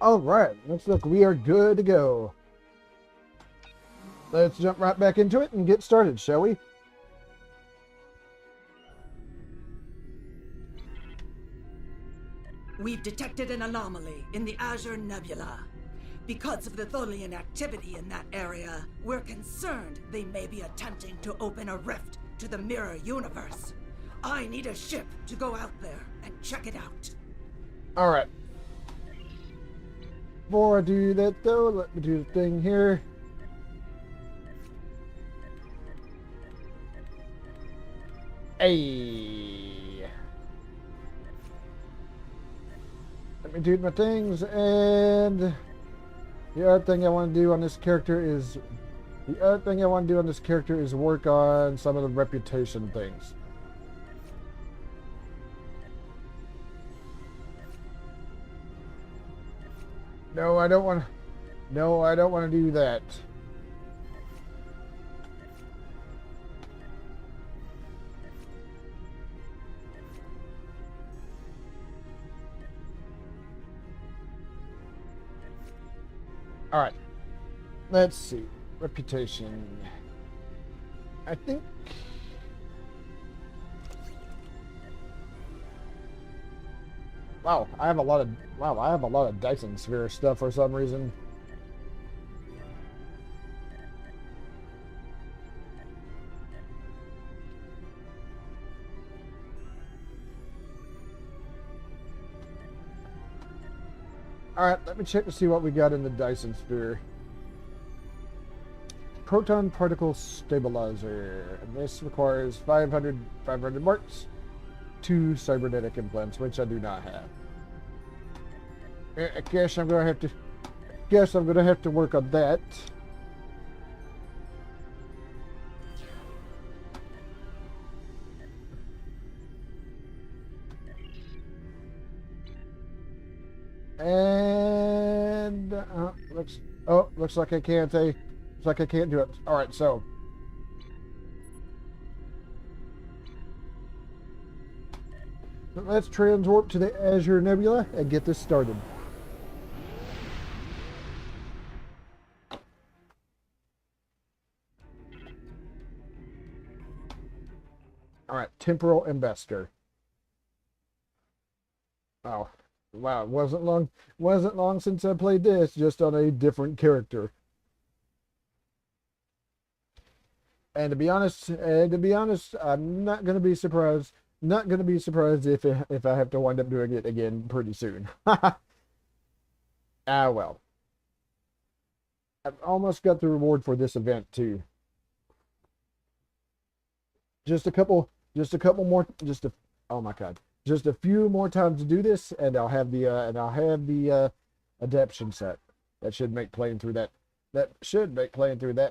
All right, looks like we are good to go. Let's jump right back into it and get started, shall we? We've detected an anomaly in the Azure Nebula. Because of the Tholian activity in that area, we're concerned they may be attempting to open a rift to the mirror universe. I need a ship to go out there and check it out. All right. Before I do that, though, let me do the thing here. Hey. Let me do my things, and the other thing I want to do on this character is work on some of the reputation things. No, I don't want to do that. All right. Let's see. Reputation. I think. Wow, I have a lot of Dyson Sphere stuff for some reason. All right, let me check to see what we got in the Dyson Sphere. Proton particle stabilizer. And this requires 500 marks, 2 cybernetic implants, which I do not have. I guess I'm gonna have to work on that. And looks like I can't do it. All right, so let's transwarp to the Azure Nebula and get this started. All right, Temporal Ambassador. Oh, wow, it wasn't long since I played this, just on a different character. And to be honest, I'm not gonna be surprised. Not gonna be surprised if I have to wind up doing it again pretty soon. Ah well. I've almost got the reward for this event too. Just a couple more. Oh my god. Just a few more times to do this, and I'll have the adaptation set. That should make playing through that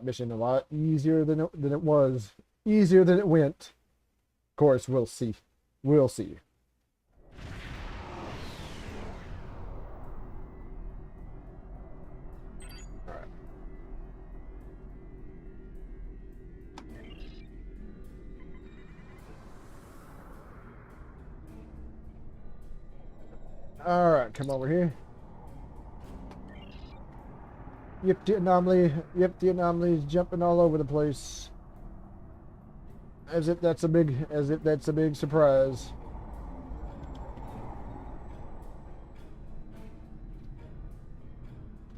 mission a lot easier than it was. Easier than it went. Of course, we'll see. We'll see. All right. All right, come over here. Yep, the anomaly is jumping all over the place. As if that's a big surprise.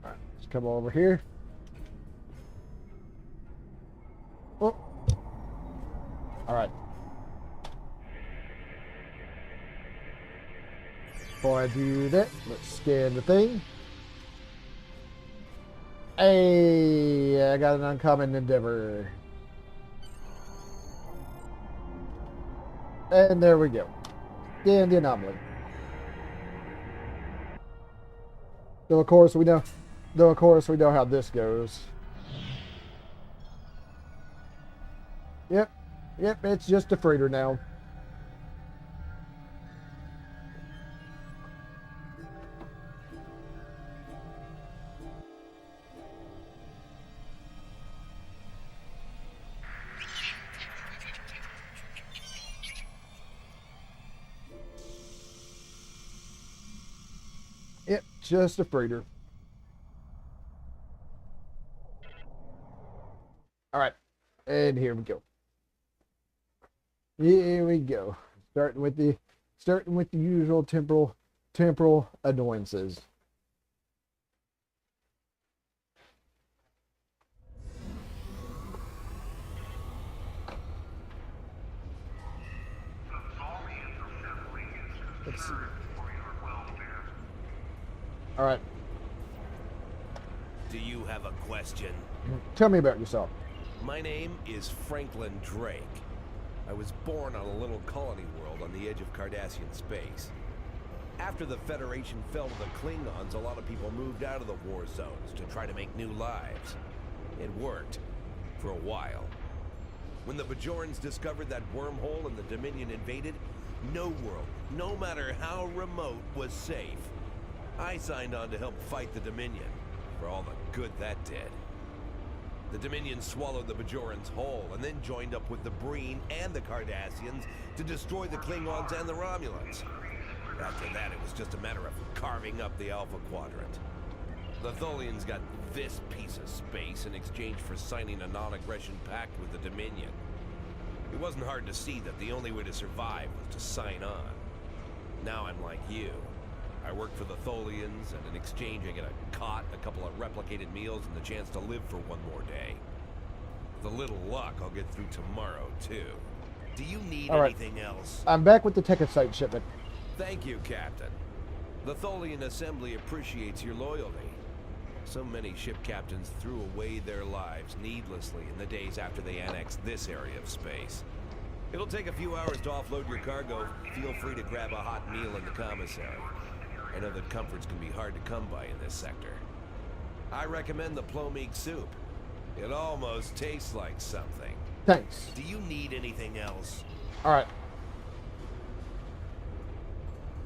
All right, let's come over here. Oh. All right. Before I do that, let's scan the thing. Hey, I got an uncommon endeavor. And there we go. Scan the anomaly. Though of course we know how this goes. Yep, it's just a freighter now. Yep, just a freighter. All right, and here we go. Here we go. Starting with the usual temporal annoyances. Let's see. All right. Do you have a question? Tell me about yourself. My name is Franklin Drake. I was born on a little colony world on the edge of Cardassian space. After the Federation fell to the Klingons, a lot of people moved out of the war zones to try to make new lives. It worked. For a while. When the Bajorans discovered that wormhole and the Dominion invaded, no world, no matter how remote, was safe. I signed on to help fight the Dominion, for all the good that did. The Dominion swallowed the Bajorans whole, and then joined up with the Breen and the Cardassians to destroy the Klingons and the Romulans. After that, it was just a matter of carving up the Alpha Quadrant. The Tholians got this piece of space in exchange for signing a non-aggression pact with the Dominion. It wasn't hard to see that the only way to survive was to sign on. Now I'm like you. I work for the Tholians, and in exchange I get a cot, a couple of replicated meals, and the chance to live for one more day. With a little luck, I'll get through tomorrow, too. Do you need anything else? I'm back with the Techosite shipment. Thank you, Captain. The Tholian Assembly appreciates your loyalty. So many ship captains threw away their lives needlessly in the days after they annexed this area of space. It'll take a few hours to offload your cargo. Feel free to grab a hot meal in the commissary. I know that comforts can be hard to come by in this sector. I recommend the plomeek soup. It almost tastes like something. Thanks. Do you need anything else? All right.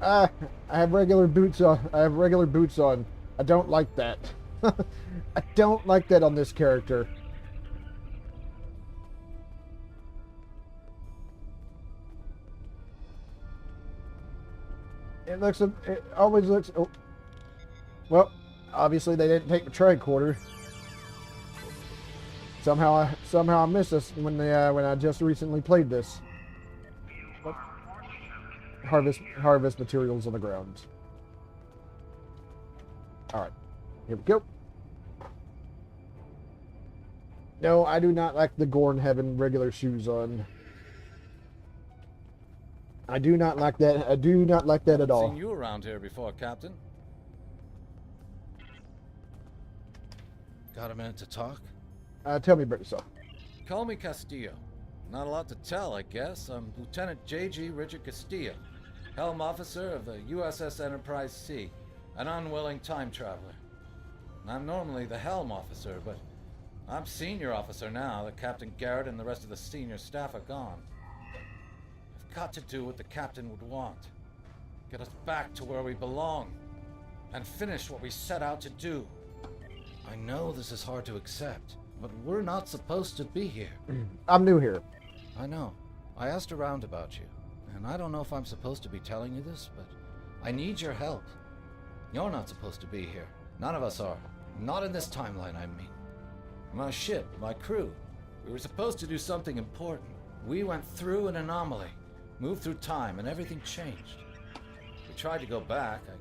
I have regular boots on. I don't like that. I don't like that on this character. It always looks. Oh, well, obviously they didn't take the tricorder. Somehow I missed this when I just recently played this. Harvest materials on the ground. All right, here we go. No, I do not like the Gorn having regular shoes on. I do not like that. I do not like that at all. Seen you around here before, Captain. Got a minute to talk? Tell me about yourself. Call me Castillo. Not a lot to tell, I guess. I'm Lieutenant J.G. Richard Castillo, Helm Officer of the USS Enterprise C, an unwilling time traveler. I'm normally the Helm Officer, but I'm Senior Officer now that Captain Garrett and the rest of the senior staff are gone. I've got to do what the Captain would want. Get us back to where we belong, and finish what we set out to do. I know this is hard to accept, but we're not supposed to be here. I'm new here. I know. I asked around about you, and I don't know if I'm supposed to be telling you this, but I need your help. You're not supposed to be here. None of us are. Not in this timeline, I mean. My ship, my crew, we were supposed to do something important. We went through an anomaly, moved through time, and everything changed. We tried to go back. I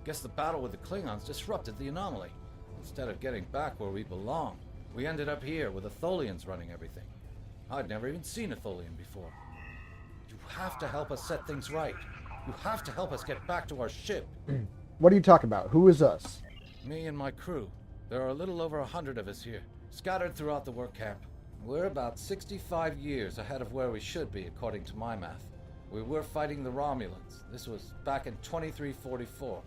guess the battle with the Klingons disrupted the anomaly. Instead of getting back where we belong, we ended up here with the Tholians running everything. I'd never even seen a Tholian before. You have to help us set things right. You have to help us get back to our ship. What are you talking about? Who is us? Me and my crew. There are a little over 100 of us here, scattered throughout the work camp. We're about 65 years ahead of where we should be, according to my math. We were fighting the Romulans. This was back in 2344.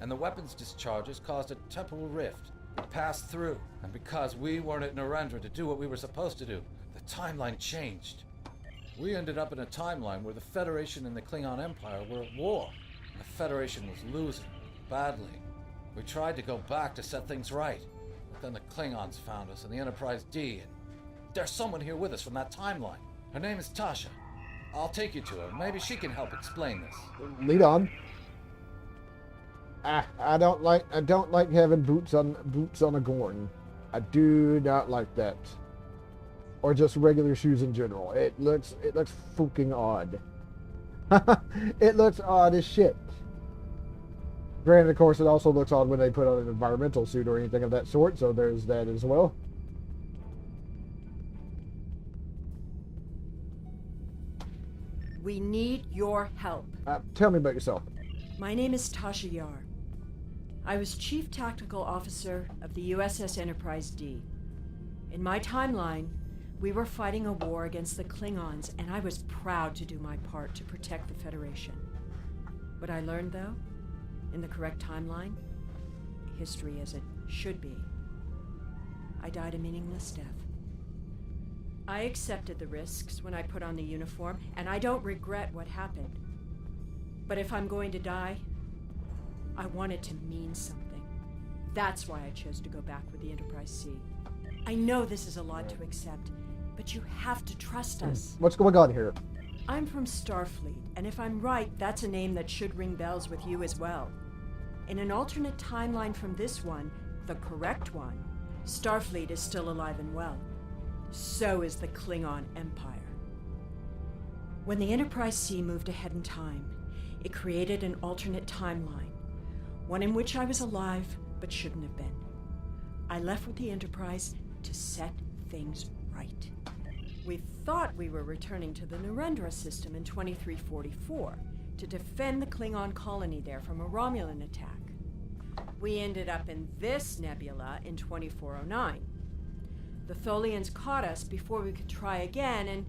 And the weapons discharges caused a temporal rift. It passed through, and because we weren't at Narendra to do what we were supposed to do, the timeline changed. We ended up in a timeline where the Federation and the Klingon Empire were at war, and the Federation was losing, badly. We tried to go back to set things right, but then the Klingons found us in the Enterprise D, and there's someone here with us from that timeline. Her name is Tasha. I'll take you to her. Maybe she can help explain this. Lead on. I don't like having boots on a Gorn. I do not like that. Or just regular shoes in general. It looks fucking odd. It looks odd as shit. Granted, of course, it also looks odd when they put on an environmental suit or anything of that sort, so there's that as well. We need your help. Tell me about yourself. My name is Tasha Yar. I was Chief Tactical Officer of the USS Enterprise D. In my timeline, we were fighting a war against the Klingons, and I was proud to do my part to protect the Federation. What I learned, though, in the correct timeline, history as it should be, I died a meaningless death. I accepted the risks when I put on the uniform, and I don't regret what happened. But if I'm going to die, I want it to mean something. That's why I chose to go back with the Enterprise C. I know this is a lot to accept, but you have to trust us. What's going on here? I'm from Starfleet, and if I'm right, that's a name that should ring bells with you as well. In an alternate timeline from this one, the correct one, Starfleet is still alive and well. So is the Klingon Empire. When the Enterprise C moved ahead in time, it created an alternate timeline, one in which I was alive but shouldn't have been. I left with the Enterprise to set things right. We thought we were returning to the Narendra system in 2344 to defend the Klingon colony there from a Romulan attack. We ended up in this nebula in 2409. The Tholians caught us before we could try again, and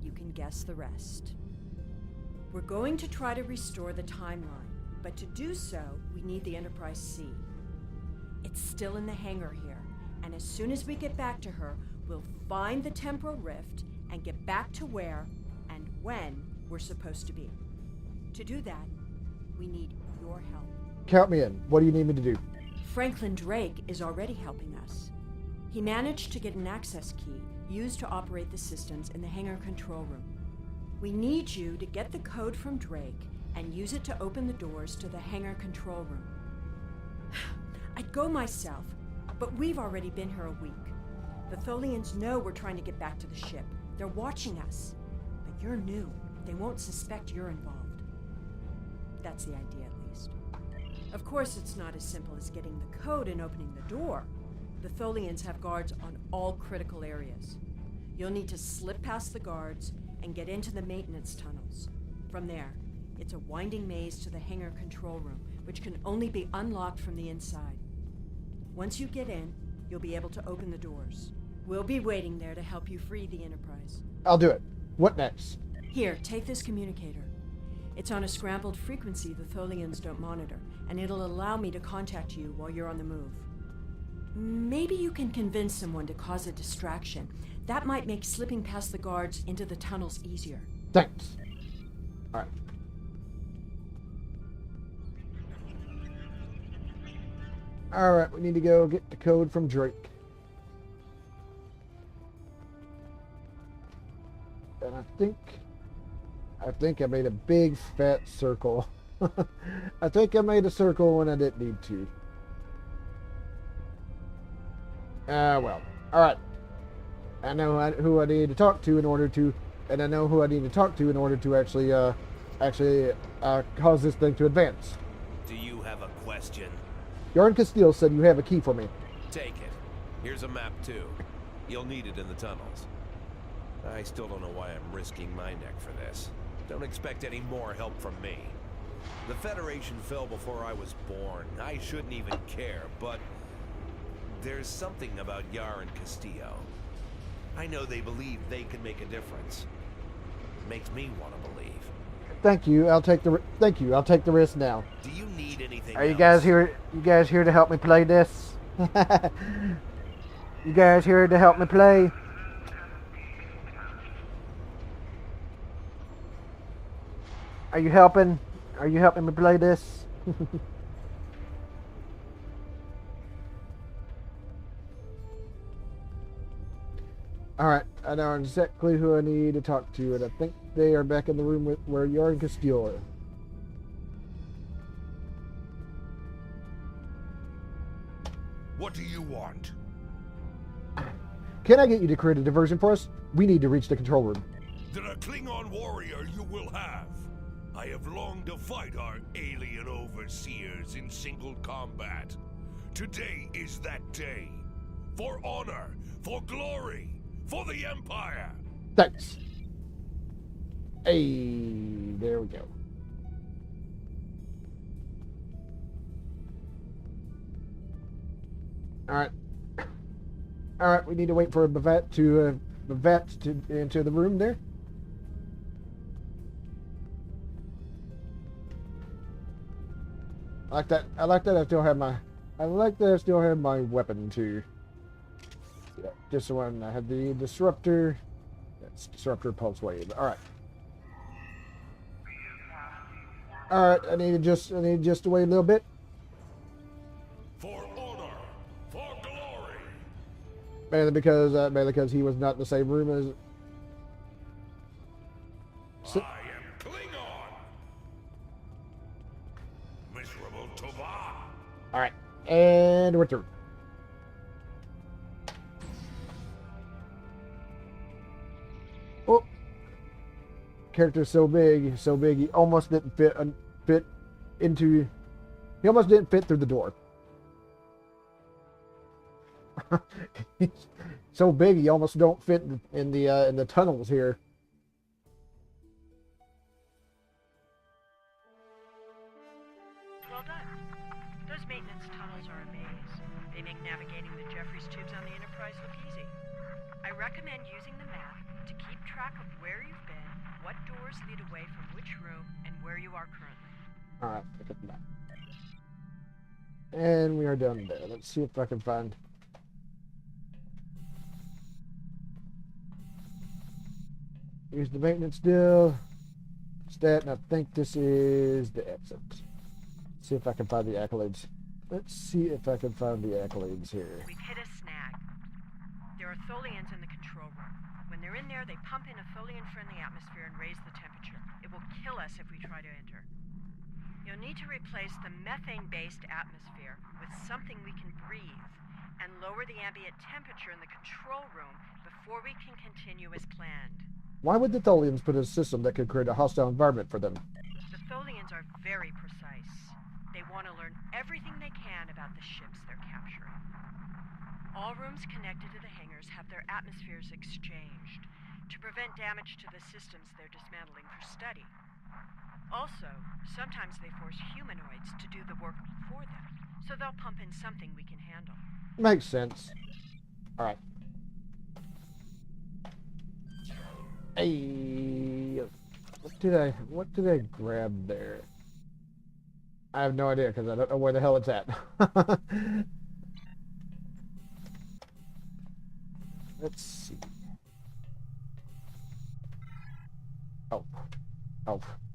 you can guess the rest. We're going to try to restore the timeline, but to do so, we need the Enterprise C. It's still in the hangar here, and as soon as we get back to her, we'll find the temporal rift and get back to where and when we're supposed to be. To do that, we need your help. Count me in. What do you need me to do? Franklin Drake is already helping us. He managed to get an access key used to operate the systems in the hangar control room. We need you to get the code from Drake and use it to open the doors to the hangar control room. I'd go myself, but we've already been here a week. The Tholians know we're trying to get back to the ship. They're watching us. But you're new. They won't suspect you're involved. That's the idea, at least. Of course, it's not as simple as getting the code and opening the door. The Tholians have guards on all critical areas. You'll need to slip past the guards and get into the maintenance tunnels. From there, it's a winding maze to the hangar control room, which can only be unlocked from the inside. Once you get in, you'll be able to open the doors. We'll be waiting there to help you free the Enterprise. I'll do it. What next? Here, take this communicator. It's on a scrambled frequency the Tholians don't monitor, and it'll allow me to contact you while you're on the move. Maybe you can convince someone to cause a distraction. That might make slipping past the guards into the tunnels easier. Thanks. All right. All right, we need to go get the code from Drake. And I think I made a big fat circle. I think I made a circle when I didn't need to. Well, all right. I know who I need to talk to in order to, and I know who I need to talk to in order to actually cause this thing to advance. Do you have a question? Yarn Castile said you have a key for me. Take it. Here's a map too. You'll need it in the tunnels. I still don't know why I'm risking my neck for this. Don't expect any more help from me. The Federation fell before I was born. I shouldn't even care, but there's something about Yar and Castillo. I know they believe they can make a difference. It makes me want to believe. Thank you. I'll take the risk now. Do you need anything Are you else? guys here? You guys here to help me play this? You guys here to help me play? Are you helping? Are you helping me play this? Alright, I know exactly who I need to talk to, and I think they are back in the room where Yarn Castillo are. What do you want? Can I get you to create a diversion for us? We need to reach the control room. Then a Klingon warrior you will have. I have longed to fight our alien overseers in single combat. Today is that day. For honor, for glory, for the Empire. Thanks. Hey, there we go. Alright. Alright, we need to wait for a Bavat to enter the room there. I like that. I like that I still have my weapon too. Yeah, just the one. I had the disruptor. That's disruptor pulse wave. Alright. Alright, I need just to wait a little bit. For honor, for glory. Mainly because he was not in the same room as. I am Klingon. Miserable Tova. All right, and we're through. Oh, character's so big, he almost didn't fit into. He almost didn't fit through the door. He's so big, he almost don't fit in the tunnels here. Well done. Those maintenance tunnels are a maze. They make navigating the Jeffries tubes on the Enterprise look easy. I recommend using the map to keep track of where you've been, what doors lead away from which room, and where you are currently. Alright, pick up the map. And we are done there. Let's see if I can find. Here's the maintenance deal. Stat, and I think this is the exit. See if I can find the accolades. Let's see if I can find the accolades here. We've hit a snag. There are Tholians in the control room. When they're in there, they pump in a Tholian-friendly atmosphere and raise the temperature. It will kill us if we try to enter. You'll need to replace the methane-based atmosphere with something we can breathe and lower the ambient temperature in the control room before we can continue as planned. Why would the Tholians put a system that could create a hostile environment for them? The Tholians are very precise. They want to learn everything they can about the ships they're capturing. All rooms connected to the hangars have their atmospheres exchanged to prevent damage to the systems they're dismantling for study. Also, sometimes they force humanoids to do the work for them, so they'll pump in something we can handle. Makes sense. Alright. Hey, what did I grab there? I have no idea because I don't know where the hell it's at. Let's see. Oh,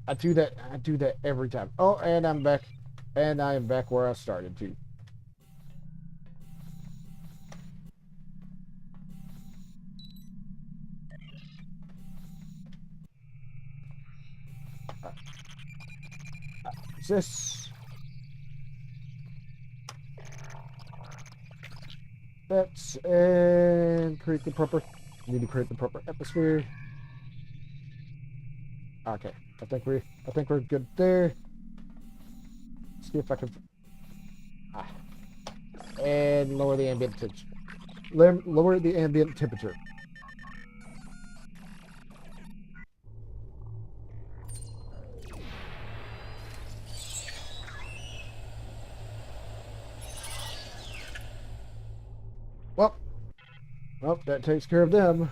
I do that every time. Oh, and I'm back, and I am back where I started too. This. That's and create the proper. Need to create the proper atmosphere. Okay, I think we're good there. Let's see if I can. And lower the ambient temperature. Lower the ambient temperature. Well, that takes care of them.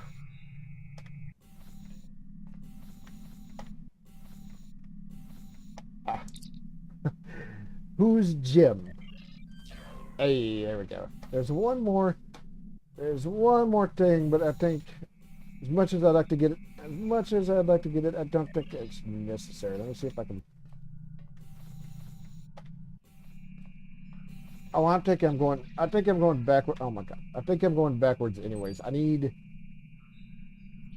Who's Jim? Hey, there we go. There's one more thing, but I think as much as I'd like to get it, I don't think it's necessary. Let me see if I can. Oh, I think I'm going backward. Oh my god. I think I'm going backwards anyways.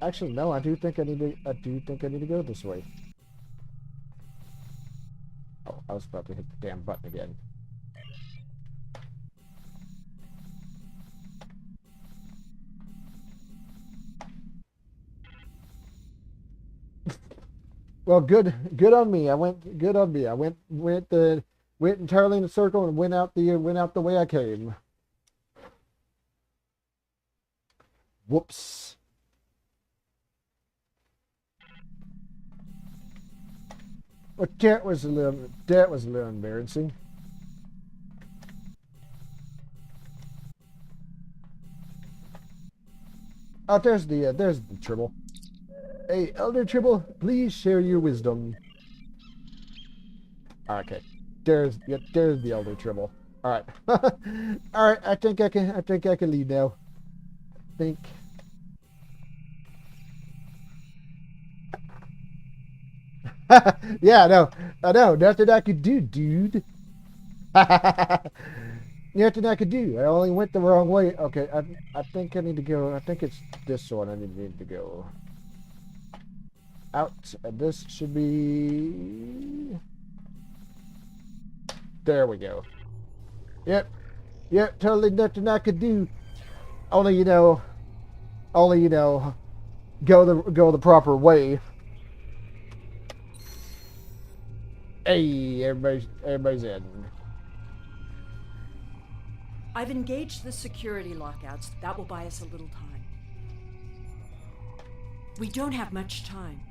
Actually, no, I do think I need to go this way. Oh, I was about to hit the damn button again. Well, good on me. I went good on me. I went entirely in a circle and went out the way I came. Whoops. Well, that was a little embarrassing. Oh, there's the Tribble. Hey, Elder Tribble, please share your wisdom. Okay, there's the Elder Tribble. All right, all right. I think I can leave now. Think. Yeah, I know. Nothing I could do, dude. Nothing I could do. I only went the wrong way. Okay, I think I need to go. I think it's this one I need to go. Out. And this should be. There we go. Yep. Totally nothing I could do. Only go the proper way. Hey, everybody's in. I've engaged the security lockouts. That will buy us a little time. We don't have much time.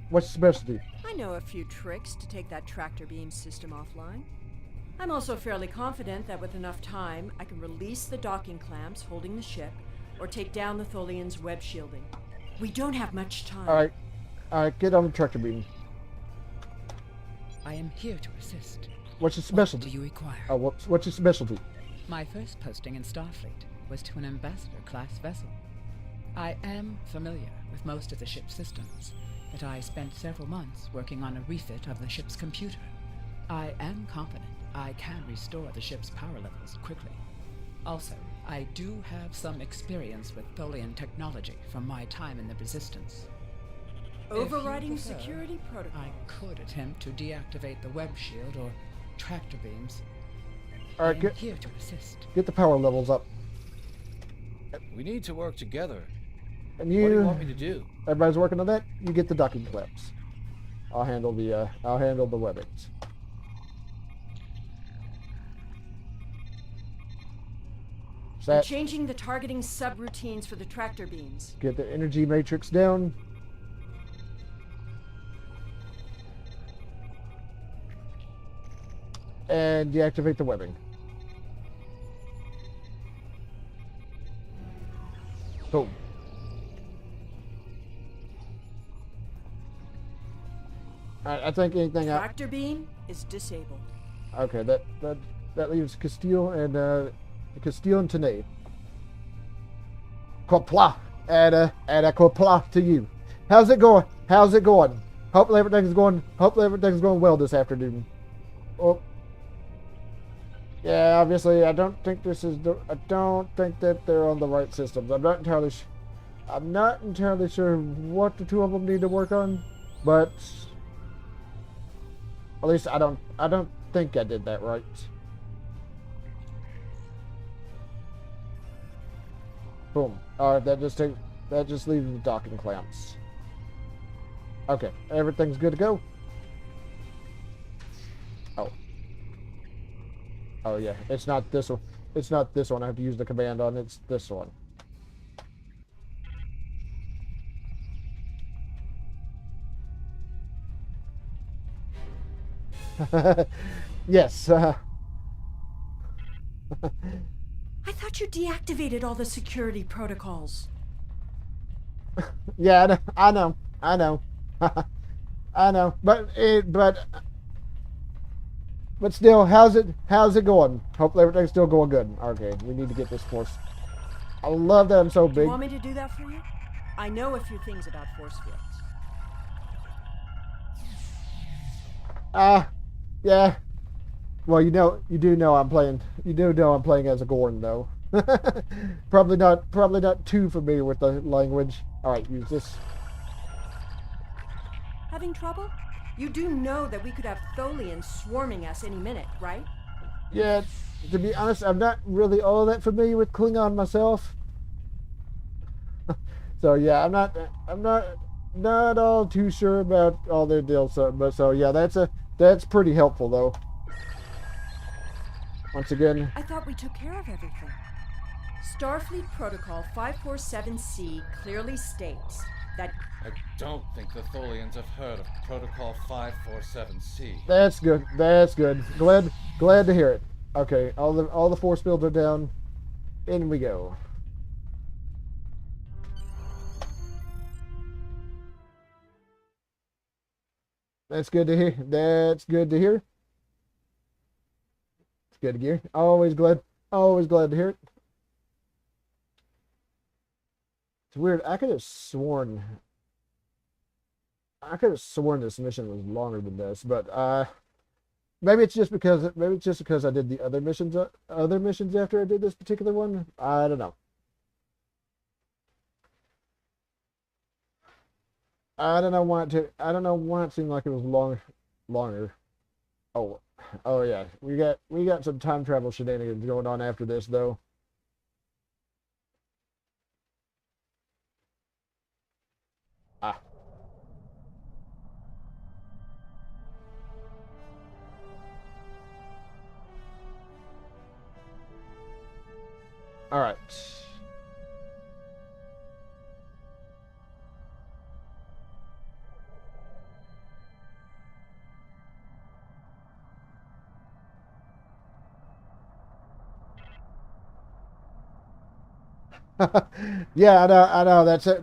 What's the specialty? I know a few tricks to take that tractor beam system offline. I'm also fairly confident that with enough time, I can release the docking clamps holding the ship, or take down the Tholian's web shielding. We don't have much time. All right, get on the tractor beam. I am here to assist. What's your specialty? What do you require? Oh, what's your specialty? My first posting in Starfleet was to an ambassador-class vessel. I am familiar with most of the ship's systems, but I spent several months working on a refit of the ship's computer. I am confident I can restore the ship's power levels quickly. Also, I do have some experience with Tholian technology from my time in the Resistance. Overriding If you prefer, security protocol. I could attempt to deactivate the web shield or tractor beams. All right, I am here to assist. get the power levels up. We need to work together. And What do you want me to do? everybody's working on that. You get the docking clamps. I'll handle the webbings. I'm changing the targeting subroutines for the tractor beams. Get the energy matrix down. And deactivate the webbing. Boom. Alright, I think anything else. Tractor beam is disabled. Okay, that leaves Castile and Tenay. Qapla. Add a Qapla to you. How's it going? Hopefully everything's going well this afternoon. Oh. Yeah, obviously I don't think that they're on the right systems. I'm not entirely sure what the two of them need to work on, but at least I don't think I did that right. Boom. Alright, that just leaves the docking clamps. Okay, everything's good to go. Oh yeah, it's not this one. It's not this one I have to use the command on, it's this one. Yes. I thought you deactivated all the security protocols. Yeah, I know. I know. But still, how's it going? Hopefully everything's still going good. Okay, we need to get this force. I love that I'm so Do big. you want me to do that for you? I know a few things about force fields. Yeah. Well, you do know I'm playing as a Gorn though. Probably not too familiar with the language. All right, use this. Having trouble? You do know that we could have Tholians swarming us any minute, right? Yeah, to be honest, I'm not really all that familiar with Klingon myself. So yeah, I'm not not all too sure about all their deals, so yeah, that's pretty helpful though. Once again, I thought we took care of everything. Starfleet Protocol 547C clearly states that... I don't think the Tholians have heard of Protocol 547C. that's good. That's good. Glad to hear it. Okay, all the force fields are down. In we go. That's good to hear. That's good to hear. It's good to hear. Always glad to hear it. It's weird. I could have sworn this mission was longer than this, but maybe it's just because I did the other missions after I did this particular one. I don't know. I don't know why it seemed like it was longer. Oh yeah. We got some time travel shenanigans going on after this though. Ah. All right. Yeah, I know. That's a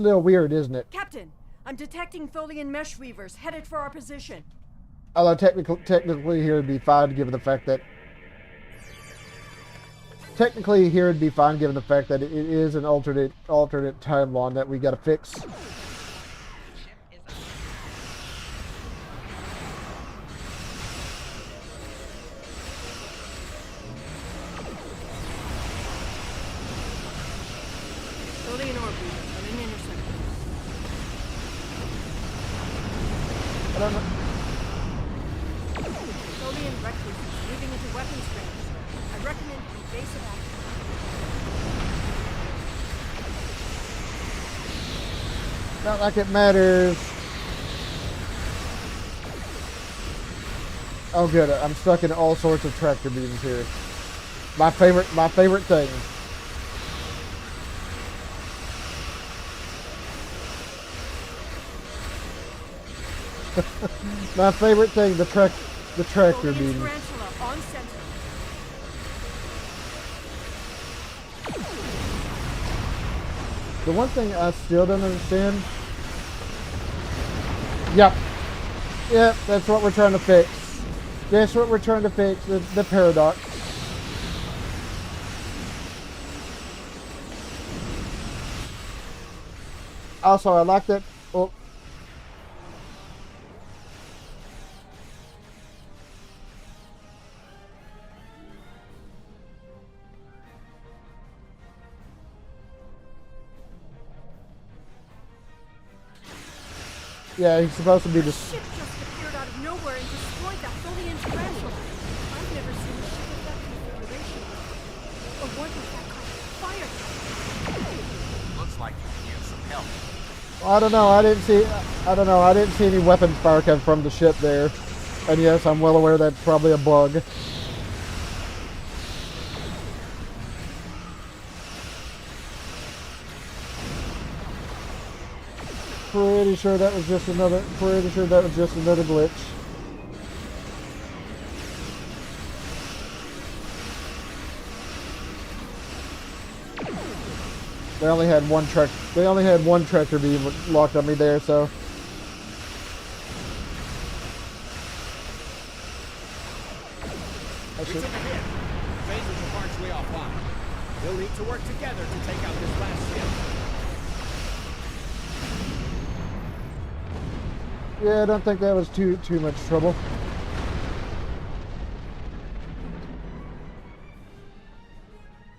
little weird, isn't it? Captain, I'm detecting Tholian mesh weavers headed for our position. Although technically here it'd be fine given the fact that it is an alternate timeline that we got to fix. Tholian orb weavers are in intersection. I don't know. Tholian recluses moving into weapons range. I recommend evasive action. Not like it matters. Oh good, I'm stuck in all sorts of tractor beams here. My favorite thing. My favorite thing, the tractor Tholian beams. tarantula on center. The one thing I still don't understand. Yep, that's what we're trying to fix. That's what we're trying to fix, the paradox. Also, I like that. Oh. Yeah, he's supposed to be the... Ship just appeared out of nowhere and destroyed that Tholian tarantula. I've never seen a ship of that configuration before. Or one with that kind of fire. Looks like you can use some help. I don't know. I didn't see any weapons fire come from the ship there. And yes, I'm well aware that's probably a bug. Pretty sure that was just another glitch. They only had one tractor beam locked on me there, so. We took a hit. Phasers are partially offline. We'll need to work together to take out this last ship. Yeah, I don't think that was too much trouble.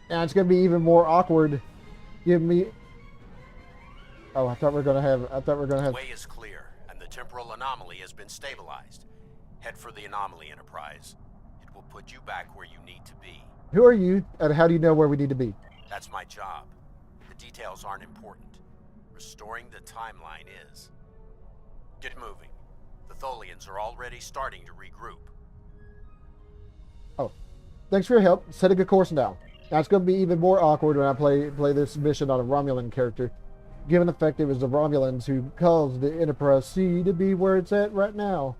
Now it's gonna be even more awkward. Give me. Oh, I thought we were gonna have. The way is clear, and the temporal anomaly has been stabilized. Head for the anomaly, Enterprise. It will put you back where you need to be. Who are you, and how do you know where we need to be? That's my job. The details aren't important. restoring the timeline is. Get moving. The Tholians are already starting to regroup. Oh, thanks for your help. Setting a course now. Now it's going to be even more awkward when I play this mission on a Romulan character, given the fact it was the Romulans who caused the Enterprise C to be where it's at right now.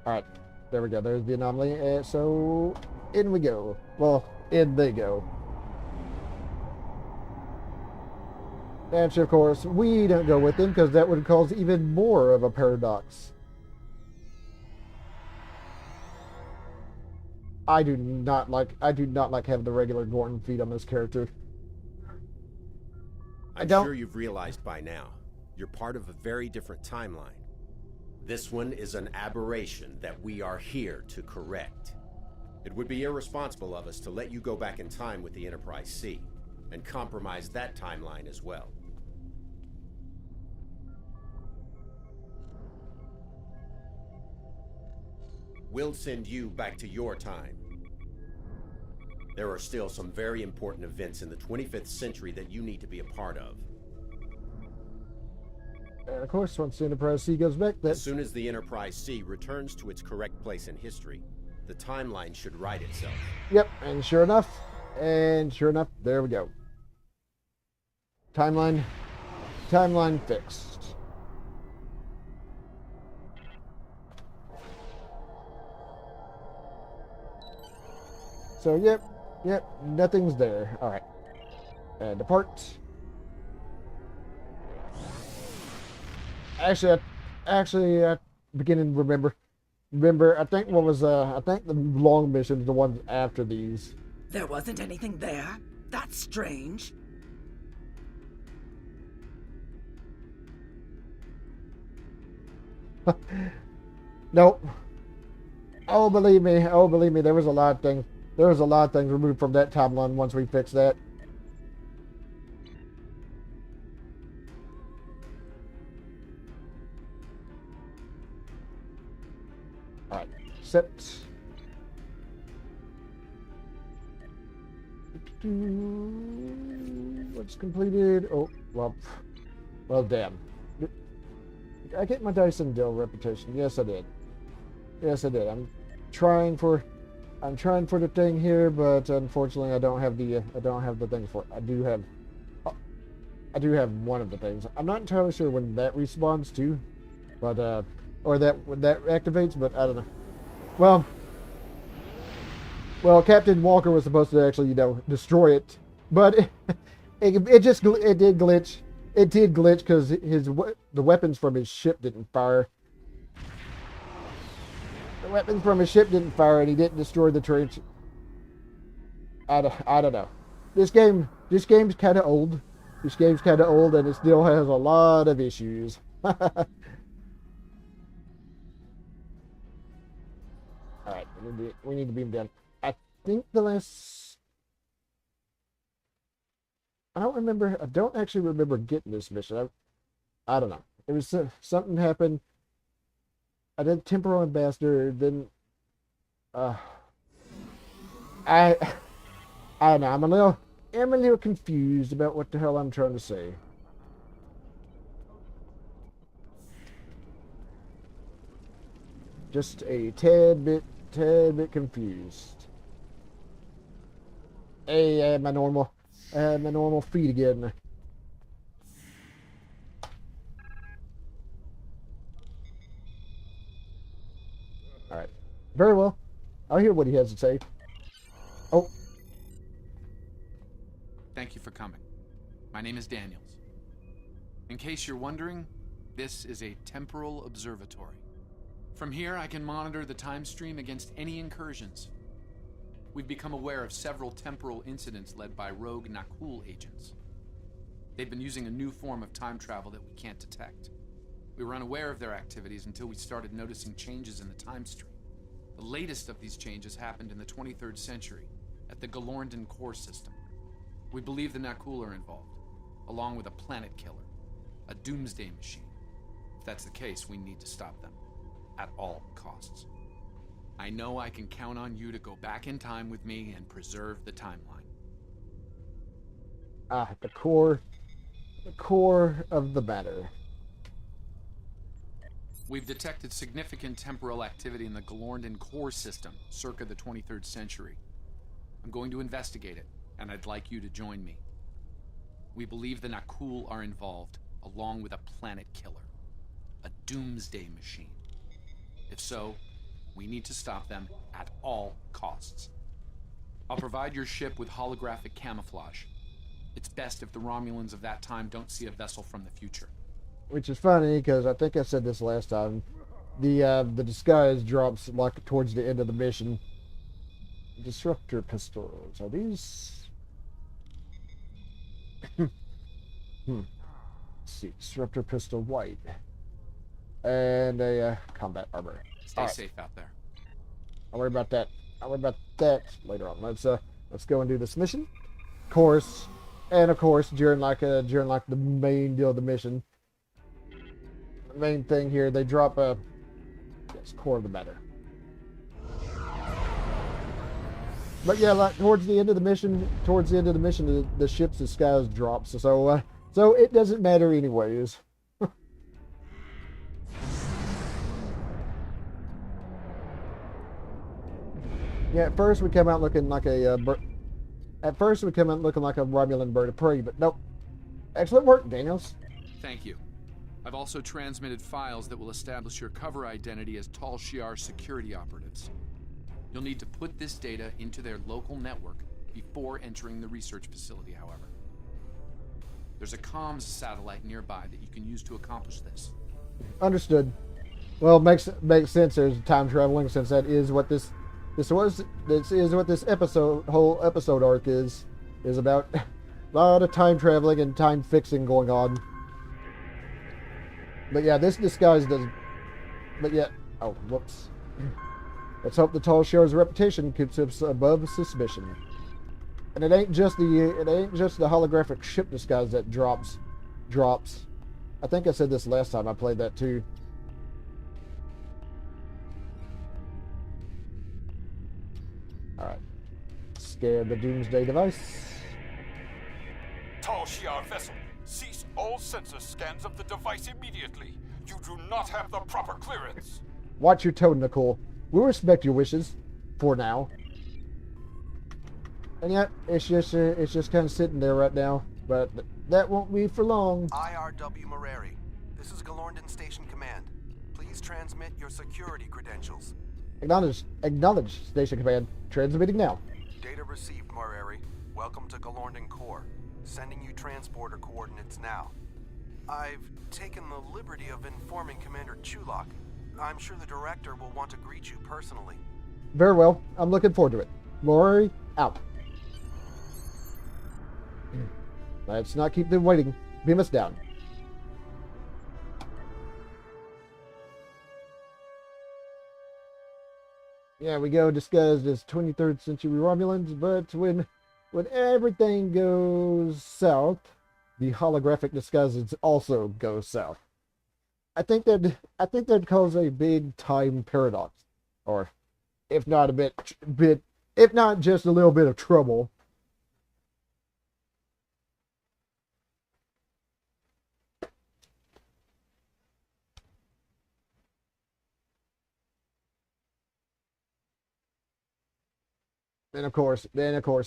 Alright, there we go. There's the anomaly. So, in we go. Well, in they go. And of course, we don't go with them because that would cause even more of a paradox. I do not like having the regular Gorton feed on this character. I'm sure you've realized by now, you're part of a very different timeline. This one is an aberration that we are here to correct. It would be irresponsible of us to let you go back in time with the Enterprise C, and compromise that timeline as well. We'll send you back to your time. There are still some very important events in the 25th century that you need to be a part of. And of course, once the Enterprise C goes back, As soon as the Enterprise C returns to its correct place in history, the timeline should right itself. Yep, and sure enough, there we go. Timeline fixed. So, yep, nothing's there. All right, and depart. Actually, beginning to remember. I think the long missions, the ones after these. There wasn't anything there? That's strange. Nope. Oh, believe me, there was a lot of things. Removed from that timeline once we fixed that. Alright, set. What's completed? Oh, well, damn. Did I get my Dyson Dill reputation? Yes, I did. I'm trying for the thing here, but unfortunately, I don't have the things for it. I do have one of the things. I'm not entirely sure when that respawns to, but or when that activates, but I don't know. Well, Captain Walker was supposed to actually, destroy it, but it did glitch. It did glitch because the weapons from his ship didn't fire. The weapons from his ship didn't fire, and he didn't destroy the trench. I don't know. This game's kind of old. And it still has a lot of issues. All right, we need to beam down. I think the last. I don't actually remember getting this mission. I don't know. It was something happened. I did Temporal Ambassador, then I don't know. I'm a little confused about what the hell I'm trying to say. Just a tad bit confused. Hey, I had my normal feed again. Alright. Very well. I'll hear what he has to say. Oh. Thank you for coming. My name is Daniels. In case you're wondering, this is a temporal observatory. From here, I can monitor the time stream against any incursions. We've become aware of several temporal incidents led by rogue Nakul agents. They've been using a new form of time travel that we can't detect. We were unaware of their activities until we started noticing changes in the time stream. The latest of these changes happened in the 23rd century, at the Galorndon core system. We believe the Nakul are involved, along with a planet killer, a doomsday machine. If that's the case, we need to stop them, at all costs. I know I can count on you to go back in time with me and preserve the timeline. the core of the matter. We've detected significant temporal activity in the Galorndon core system, circa the 23rd century. I'm going to investigate it, and I'd like you to join me. We believe the Nakul are involved, along with a planet killer. A doomsday machine. If so, we need to stop them at all costs. I'll provide your ship with holographic camouflage. It's best if the Romulans of that time don't see a vessel from the future. Which is funny, because I think I said this last time. The disguise drops like towards the end of the mission. Disruptor pistols. Are these... Let's see. Disruptor pistol white. And a combat armor. Stay safe out there. I'll worry about that. I'll worry about that later on. Let's go and do this mission. Of course. And of course, during the main deal of the mission, the main thing here, they drop a core of the matter. But yeah, like towards the end of the mission, the ship's disguise drops. So it doesn't matter anyways. Yeah, at first we come out looking like a Romulan bird of prey, but nope. Excellent work, Daniels. Thank you. I've also transmitted files that will establish your cover identity as Tal Shiar security operatives. You'll need to put this data into their local network before entering the research facility, however. There's a comms satellite nearby that you can use to accomplish this. Understood. Well, makes sense. There's time traveling, since that is what this is what this whole episode arc is about. A lot of time traveling and time fixing going on. But yeah, this disguise does. But yeah, oh whoops. Let's hope the Tal Shiar's reputation keeps us above suspicion. And it ain't just the holographic ship disguise that drops. I think I said this last time I played that too. Alright. Scan the doomsday device. Tal Shiar vessel, cease all sensor scans of the device immediately. You do not have the proper clearance. Watch your tone, Nicole. We'll respect your wishes. For now. And yet, it's just kind of sitting there right now. But that won't be for long. IRW Moreri. This is Galorndon Station Command. Please transmit your security credentials. Acknowledge, Station Command. Transmitting now. Data received, Moreri. Welcome to Galorndon Core. Sending you transporter coordinates now. I've taken the liberty of informing Commander Chulak. I'm sure the director will want to greet you personally. Very well. I'm looking forward to it. Moreri, out. Let's not keep them waiting. Beam us down. Yeah, we go disguised as 23rd century Romulans, but when everything goes south, the holographic disguises also go south. I think that'd cause a big time paradox, or if not if not just a little bit of trouble. Then of course,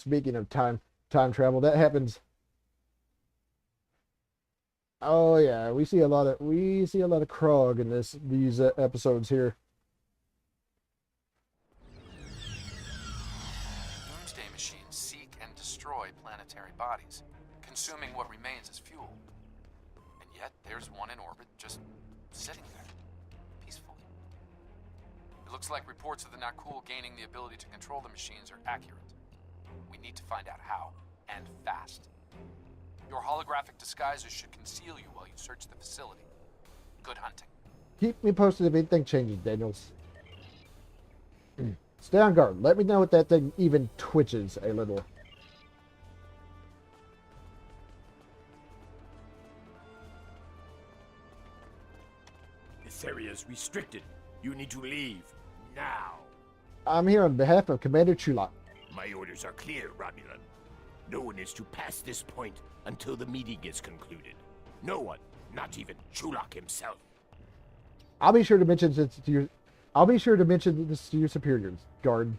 speaking of time travel, that happens. Oh yeah, we see a lot of Krog in these episodes here. Doomsday machines seek and destroy planetary bodies, consuming what remains as fuel. And yet there's one in orbit just sitting there, peacefully. It looks like reports of the Nakul gaining the ability to control the machines are accurate. We need to find out how, and fast. Your holographic disguises should conceal you while you search the facility. Good hunting. Keep me posted if anything changes, Daniels. Stay on guard. Let me know if that thing even twitches a little. This area is restricted. You need to leave now. I'm here on behalf of Commander Chulak. My orders are clear, Romulan. No one is to pass this point until the meeting is concluded. No one, not even Chulak himself. I'll be sure to mention this to your. I'll be sure to mention this to your superiors, guard.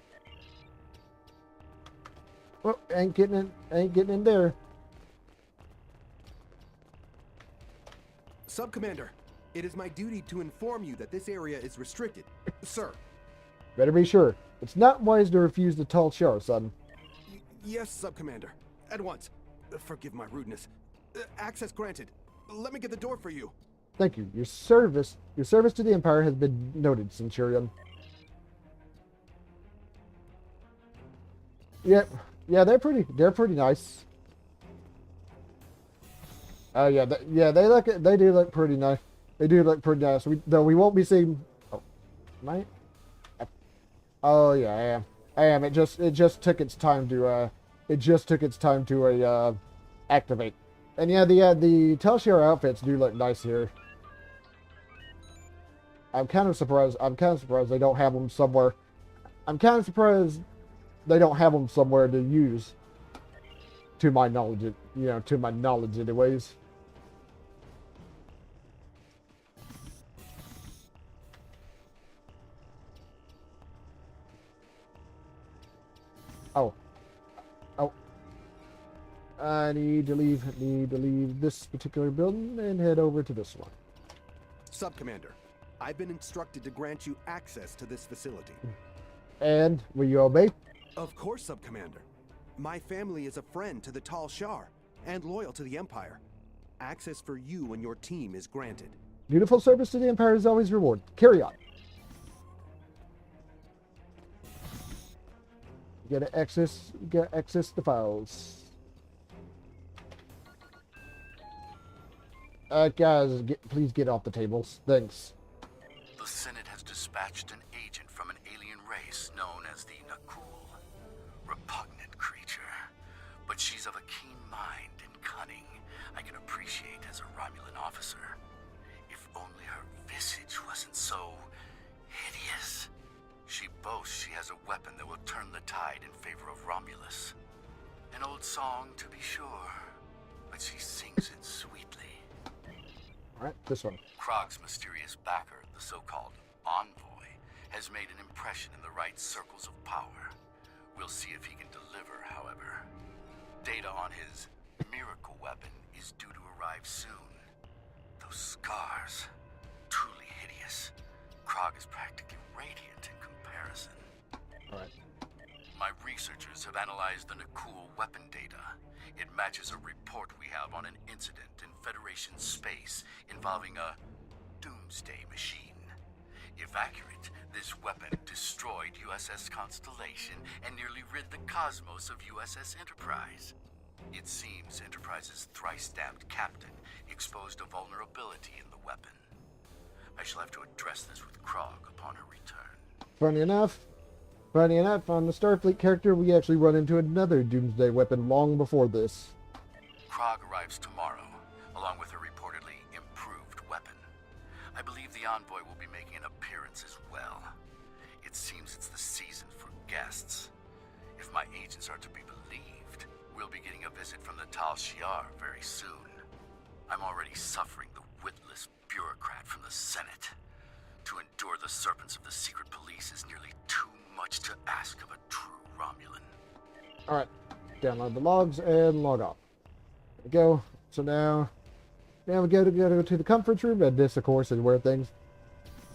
Well, ain't getting in there. Subcommander, it is my duty to inform you that this area is restricted. Sir. Better be sure. It's not wise to refuse the Tal Shiar, son. Yes, Subcommander. At once. Forgive my rudeness. Access granted. Let me get the door for you. Thank you. Your service to the Empire has been noted, Centurion. Yeah, they're pretty nice. Oh yeah, they do look pretty nice. They do look pretty nice. Though we won't be seeing. Oh, might. Oh yeah, I am. It just took its time to activate. And yeah, the Tal Shiar outfits do look nice here. I'm kind of surprised they don't have them somewhere. I'm kind of surprised they don't have them somewhere to use. To my knowledge, anyways. Oh. I need to leave this particular building and head over to this one. Subcommander, I've been instructed to grant you access to this facility. And will you obey? Of course, Subcommander. My family is a friend to the Tal Shiar and loyal to the Empire. Access for you and your team is granted. Dutiful service to the Empire is always rewarded. Carry on. You gotta access the files. Guys, please get off the tables. Thanks. The Senate has dispatched an agent from an alien race known as the Nakul. Repugnant creature. But she's of a keen mind and cunning I can appreciate as a Romulan officer. If only her visage wasn't so hideous. She boasts she has a weapon that will turn the tide in favor of Romulus. An old song, to be sure, but she sings it sweetly. Alright, this one. Krog's mysterious backer, the so-called envoy, has made an impression in the right circles of power. We'll see if he can deliver, however. Data on his miracle weapon is due to arrive soon. Those scars, truly hideous. Krog is practically radiant in comparison. Alright. My researchers have analyzed the Nakul weapon data. It matches a report we have on an incident in Federation space involving a doomsday machine. If accurate, this weapon destroyed USS Constellation and nearly rid the cosmos of USS Enterprise. It seems Enterprise's thrice-stabbed captain exposed a vulnerability in the weapon. I shall have to address this with Krog upon her return. Funny enough, on the Starfleet character, we actually run into another doomsday weapon long before this. Krog arrives tomorrow, along with a reportedly improved weapon. I believe the envoy will be making an appearance as well. It seems it's the season for guests. If my agents are to be believed, we'll be getting a visit from the Tal Shiar very soon. I'm already suffering the witless bureaucrat from the Senate. To endure the serpents of the secret police is nearly too much to ask of a true Romulan. Alright, download the logs and log off. There we go. So now we go to the conference room, and this, of course, is where things.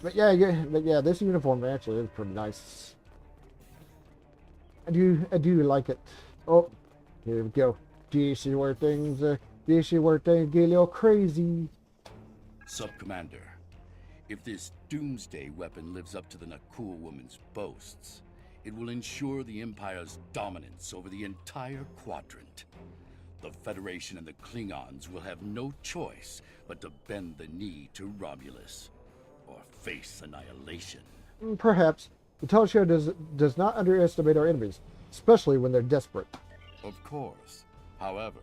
But yeah, this uniform actually is pretty nice. I do like it. Oh, here we go. This is where things get a little crazy. Subcommander, if this doomsday weapon lives up to the Nakul woman's boasts, it will ensure the Empire's dominance over the entire quadrant. The Federation and the Klingons will have no choice but to bend the knee to Romulus, or face annihilation. Perhaps. The Tal Shiar does not underestimate our enemies, especially when they're desperate. Of course. However,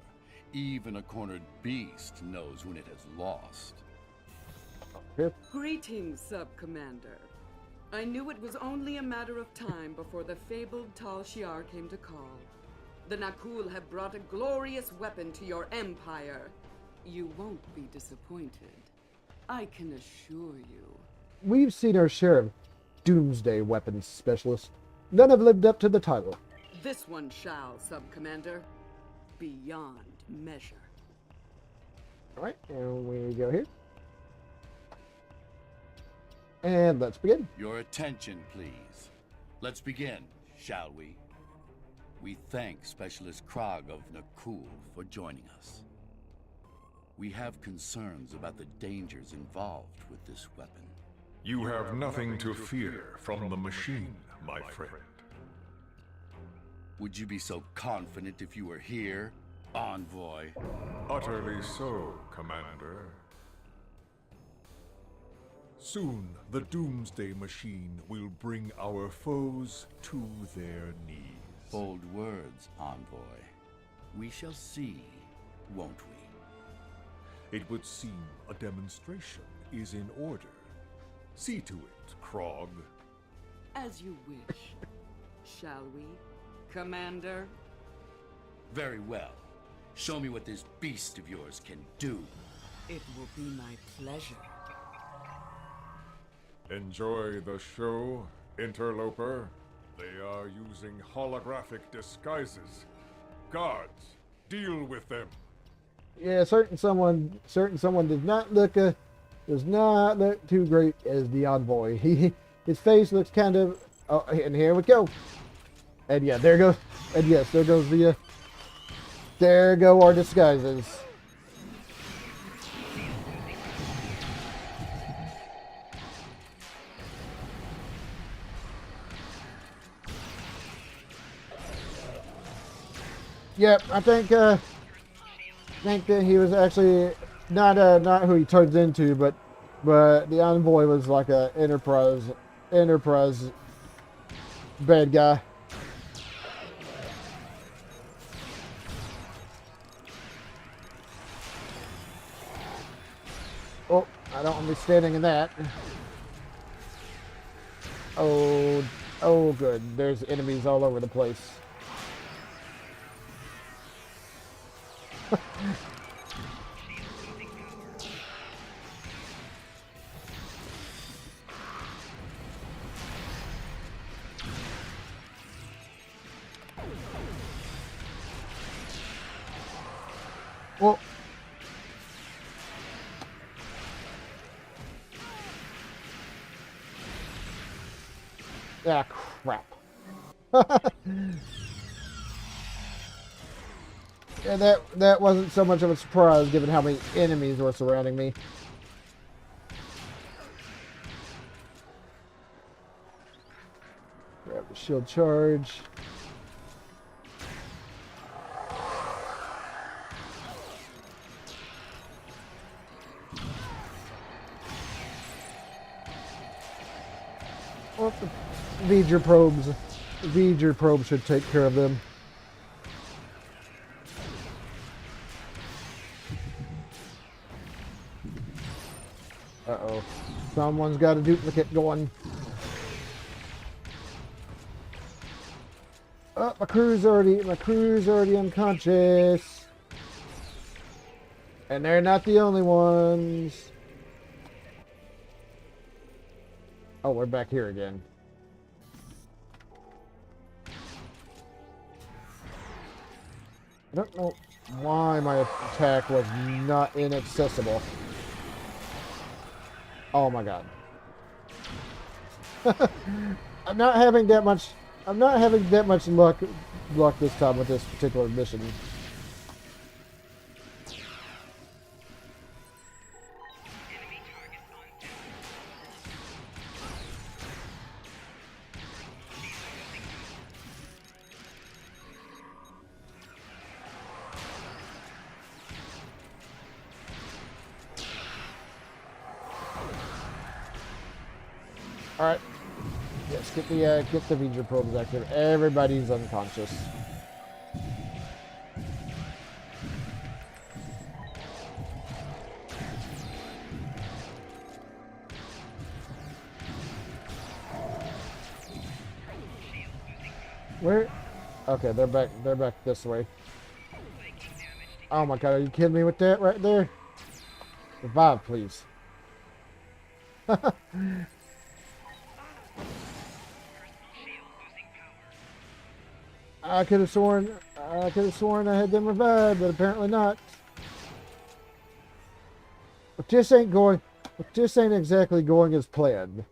even a cornered beast knows when it has lost. Here. Greetings, Sub-Commander. I knew it was only a matter of time before the fabled Tal Shiar came to call. The Nakul have brought a glorious weapon to your empire. You won't be disappointed. I can assure you. We've seen our share of doomsday weapons specialists. None have lived up to the title. This one shall, Sub-Commander. Beyond measure. Alright, and we go here. And let's begin. Your attention, please. Let's begin, shall we? We thank Specialist Krog of Nakul for joining us. We have concerns about the dangers involved with this weapon. You have nothing to fear from the machine, my friend. Would you be so confident if you were here, Envoy? Utterly so, Commander. Soon, the Doomsday Machine will bring our foes to their knees. Bold words, Envoy. We shall see, won't we? It would seem a demonstration is in order. See to it, Krog. As you wish. Shall we, Commander? Very well. Show me what this beast of yours can do. It will be my pleasure. Enjoy the show, interloper. They are using holographic disguises. Guards, deal with them. Yeah, certain someone does not look too great as the Envoy. His face looks kind of. Oh, and here we go. And yeah, there goes. And yes, there goes the. There go our disguises. Yep, I think that he was actually not who he turns into, but the Envoy was like a Enterprise bad guy. Oh, I don't want to be standing in that. Oh, good. There's enemies all over the place. Well, ah, crap. Yeah, that wasn't so much of a surprise given how many enemies were surrounding me. Grab the shield charge. Well, the V'ger probes. V'ger probes should take care of them. Uh-oh. Someone's got a duplicate going. Oh, my crew's already unconscious. And they're not the only ones. Oh, we're back here again. I don't know why my attack was not inaccessible. Oh my god. I'm not having that much luck this time with this particular mission. All right. Yes, get the V'ger probes active. Everybody's unconscious. Where Okay, they're back. They're back this way. Oh my god, are you kidding me with that right there? Revive, please. I could have sworn I had them revived, but apparently not. But this ain't exactly going as planned.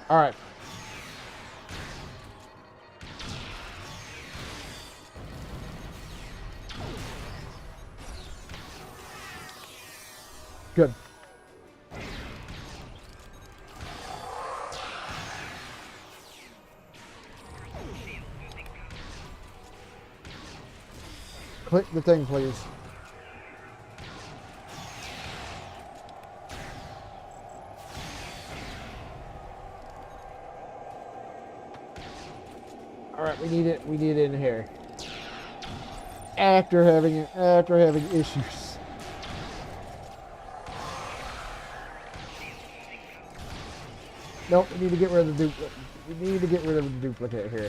All right. Good. Click the thing, please. All right, we need it. We need it in here. After having issues. Nope, we need to get rid of the duplicate here.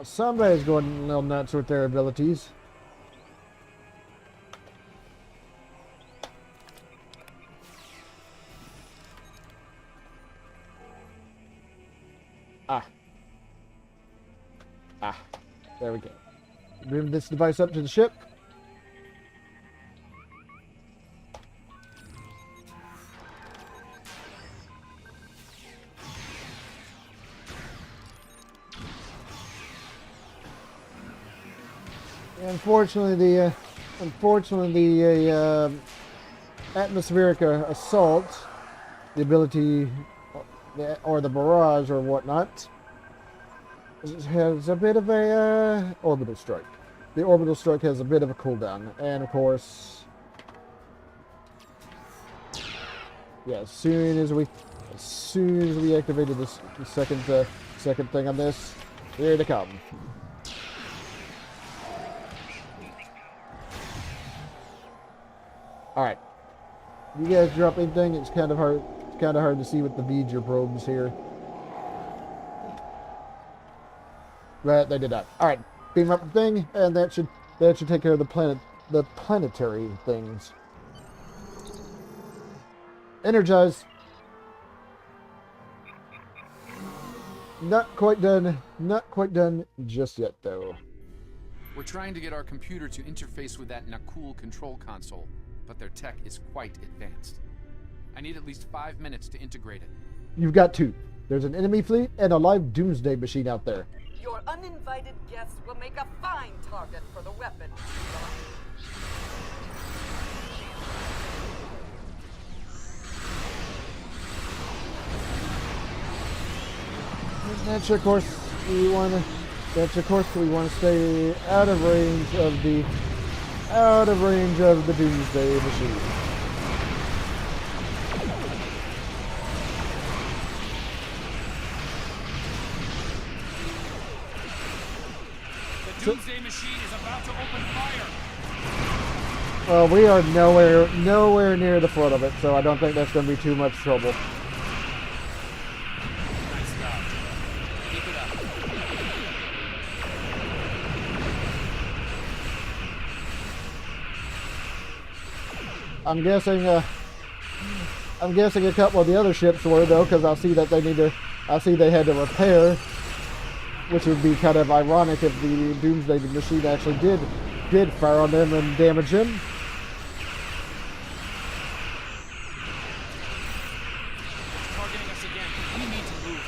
Somebody's going a little nuts with their abilities. There we go. Move this device up to the ship. Unfortunately, the atmospheric assault, the ability, or the barrage or whatnot, has a bit of a orbital strike. The orbital strike has a bit of a cooldown, and of course, yeah, as soon as we activated this second thing on this, here they come. All right, you guys drop anything? It's kind of hard. It's kind of hard to see with the V'ger probes here. But they did that. All right, beam up the thing, and that should take care of the planetary things. Energize. Not quite done. Not quite done just yet, though. We're trying to get our computer to interface with that Nakul control console, but their tech is quite advanced. I need at least 5 minutes to integrate it. You've got 2. There's an enemy fleet and a live doomsday machine out there. Your uninvited guests will make a fine target for the weapon. That's of course we want to stay out of range of the doomsday machine. Doomsday machine is about to open fire. Well, we are nowhere near the front of it, so I don't think that's going to be too much trouble. Nice job. Keep it up. I'm guessing a couple of the other ships were, though, because I see they had to repair, which would be kind of ironic if the doomsday machine actually did fire on them and damage them. It's targeting us again. We need to move.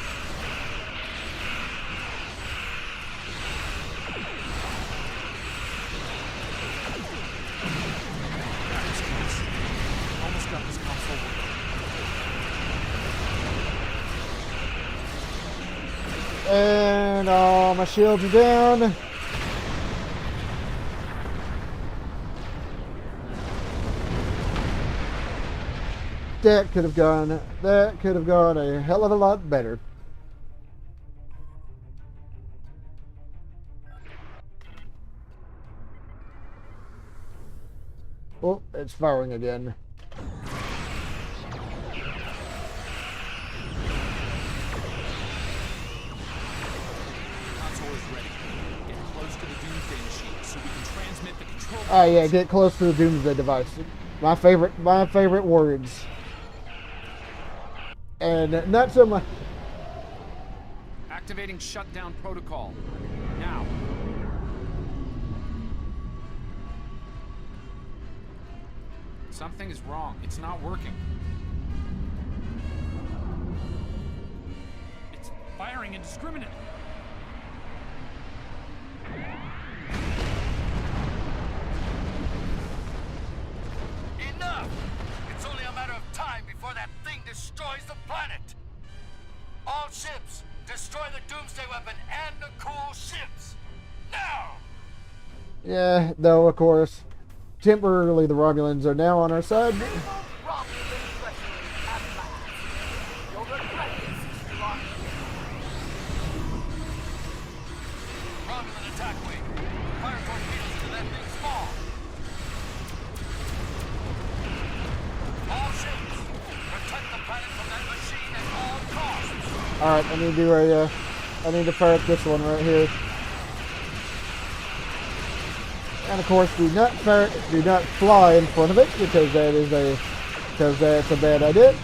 Almost got this console working. And all my shields are down. That could have gone a hell of a lot better. Oh, it's firing again. Console is ready. Get close to the Doomsday machine so we can transmit the control. Oh yeah, get close to the Doomsday device. My favorite words. And not so much. Activating shutdown protocol. Now. Something is wrong. It's not working. It's firing indiscriminately. Enough! It's only a matter of time before that thing destroys the planet! All ships, destroy the Doomsday weapon and the cool ships! Now! Yeah, though of course, temporarily the Romulans are now on our side. Romulan attack wing. Fire torpedoes into that thing's fall. All ships, protect the planet from that machine at all costs. All right, I need to do I need to fire up this one right here. And of course, do not fly in front of it because that's a bad idea.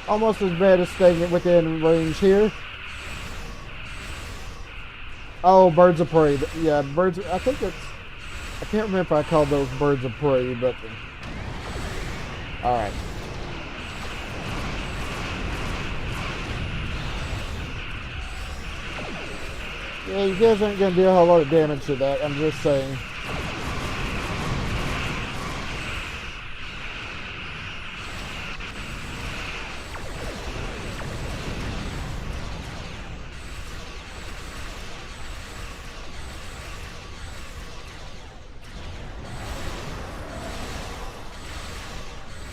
Almost as bad as staying within range here. Oh, birds of prey. Yeah, birds. I think that's. I can't remember if I called those birds of prey, but. All right. Yeah, you guys aren't going to do a whole lot of damage to that, I'm just saying.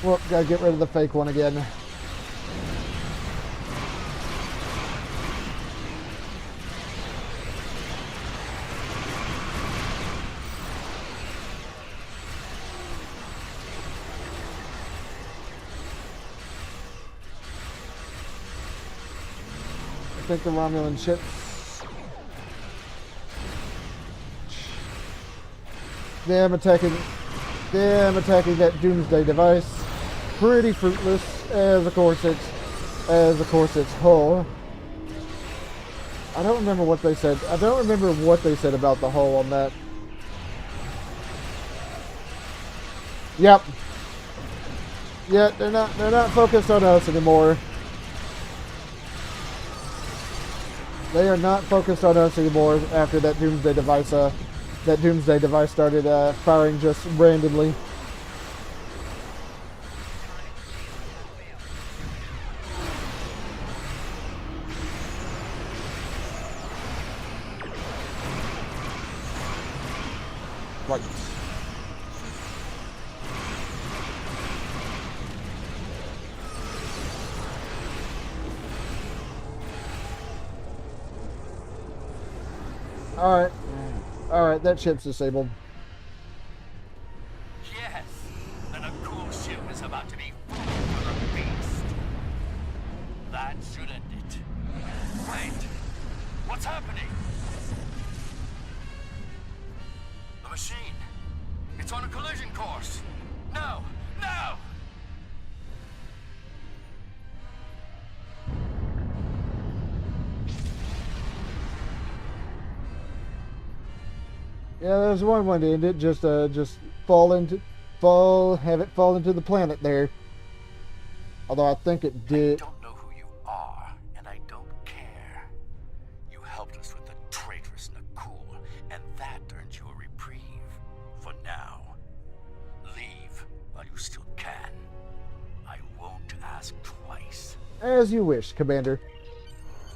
Well, gotta get rid of the fake one again. I think the Romulan ships. Them attacking that Doomsday device. Pretty fruitless, as of course it's hull. I don't remember what they said. I don't remember what they said about the hull on that. Yep. Yeah, they're not focused on us anymore. They are not focused on us anymore after that Doomsday device started firing just randomly. Right. Alright, that ship's disabled. Yes, and a cool ship is about to be full for the beast. That should end it. Wait, what's happening? The machine. It's on a collision course. No, no! Yeah, there's one way to end it. Just have it fall into the planet there. Although I think it did. I don't know who you are, and I don't care. You helped us with the traitorous Nakul, and that earned you a reprieve. For now. Leave while you still can. I won't ask twice. As you wish, Commander.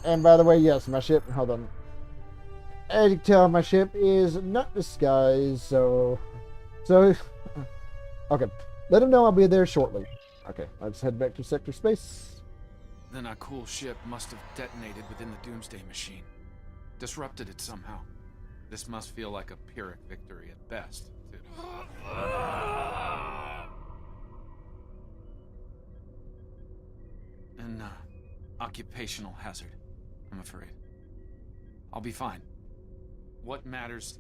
And by the way, yes, my ship. Hold on. As you can tell, my ship is not disguised, so So, okay. Let him know I'll be there shortly. Okay, let's head back to sector space. Then a cool ship must have detonated within the Doomsday Machine. Disrupted it somehow. This must feel like a Pyrrhic victory at best, too. An occupational hazard, I'm afraid. I'll be fine. What matters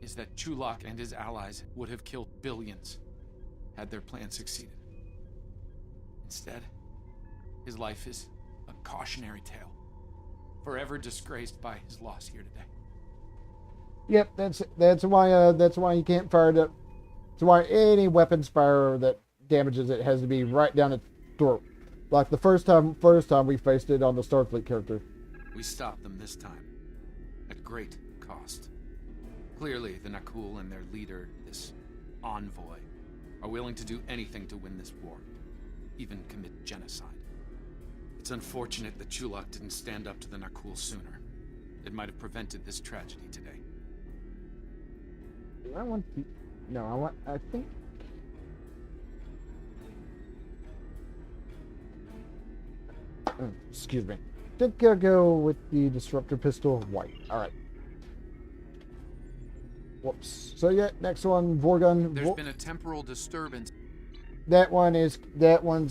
is that Chulak and his allies would have killed billions had their plan succeeded. Instead, his life is a cautionary tale, forever disgraced by his loss here today. Yep, that's why you can't fire it up. That's why any weapons fire that damages it has to be right down its throat. Like the first time we faced it on the Starfleet character. We stopped them this time, at great cost. Clearly, the Nakul and their leader, this envoy, are willing to do anything to win this war, even commit genocide. It's unfortunate that Chulak didn't stand up to the Nakul sooner. It might have prevented this tragedy today. Do I want to... No, I think... excuse me. I think I'll go with the disruptor pistol white. Alright. Whoops. So yeah, next one, Vorgun. There's been a temporal disturbance. That one's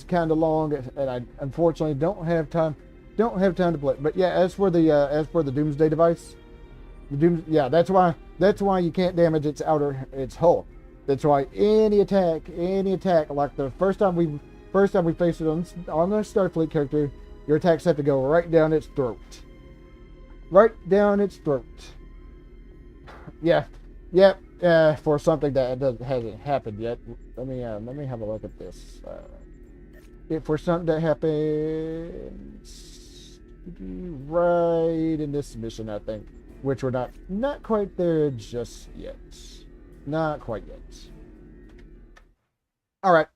kind of long, and I unfortunately don't have time to play. But yeah, as for the Doomsday device, that's why you can't damage its hull. That's why any attack, like the first time we faced it on the Starfleet character, your attacks have to go right down its throat. Right down its throat. Yeah. For something that hasn't happened yet. Let me have a look at this. If for something that happens right in this mission, I think, which we're not quite there just yet. Not quite yet. All right.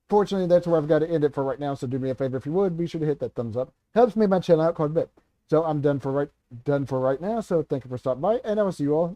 Fortunately, that's where I've got to end it for right now. So do me a favor, if you would, be sure to hit that thumbs up. Helps me my channel out quite a bit. So I'm done for right now. So thank you for stopping by, and I will see you all.